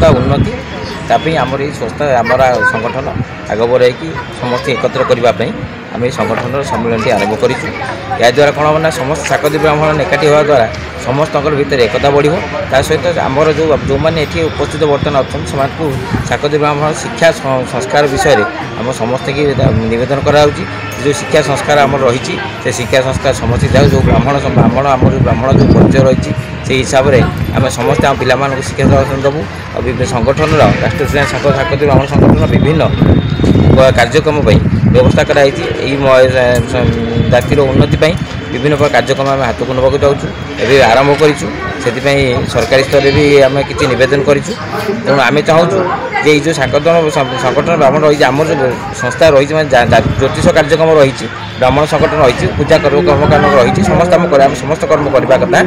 उन्नति तापी आमर ये संस्था आमर संगठन आग बढ़ाई समस्त एकत्र करने आम ये संगठन सम्मेलन आरंभ करूँ। या द्वारा कौन हम समस्त शाकदी ब्राह्मण एकाठी होगा द्वारा समस्त भितर एकता बढ़ सहित आमर जो मैंने ये उपस्थित बर्तमान अच्छा से शाकदी ब्राह्मण शिक्षा संस्कार विषय में आम समस्त की नवेदन कराऊँ। जो शिक्षा संस्कार आम रही से शिक्षा संस्कार समस्त जाऊ जो ब्राह्मण ब्राह्मण आम ब्राह्मण जो परिचय रही से हिसाब से आम समस्त आम पिला शिक्षा दर्शन देवु और संगठन राष्ट्रीय शाकदी ब्राह्मण संगठन विभिन्न कार्यक्रम व्यवस्था कराई जातिर उन्नति विभिन्न प्रकार कार्यक्रम आम हाथ को नवा जाऊँ एवं आरंभ करूँ। सरकारी स्तर में भी आम कि नवेदन करूँ। तेणु आम चाहूँ जे जो संगठन ब्राह्मण रही आम जो संस्था रही ज्योतिष कार्यक्रम रही ब्राह्मण संगठन रही पूजा कर्मकांड रही समस्त आम समस्त कर्म करने कथा।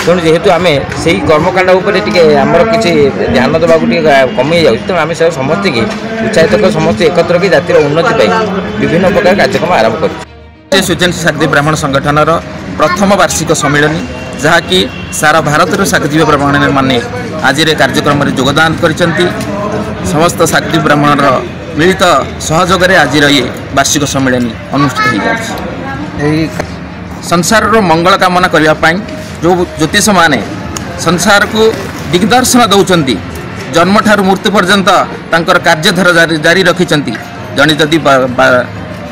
तेणु जेहेतु आम से कर्मकांड आमर किसी ध्यान देवा कमी जाऊँ तेणु आम से समस्त की उत्साहित कर समस्त एकत्र की जातिर उन्नति विभिन्न प्रकार कार्यक्रम आरंभ कर सुजन शाकदी ब्राह्मण संगठन प्रथम वार्षिक सम्मेलन जहाँकि सारा भारत शाकदी ब्राह्मण मैंने आज कार्यक्रम योगदान कर समस्त शाकदी ब्राह्मण मिलित सहयोग आज ये वार्षिक सम्मेलन अनुष्ठित हो संसार मंगल कामना करने जो ज्योतिष माने संसार को दिग्दर्शन दौरान जन्म ठार मृत्यु पर्यंत तांकर कार्यधारा जारी रखिंट जड़े जदि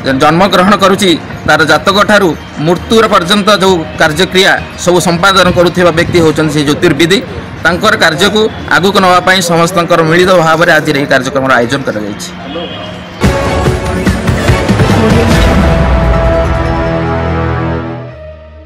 जन्म ग्रहण करुच्ची तार जातक ठारू मृत्यु पर्यंत जो कार्यक्रिया सब संपादन करुवा व्यक्ति होती ज्योतिर्विदी तांकर कार्य को आगू नापी समस्त मिलित भाव में आज कार्यक्रम आयोजन कर।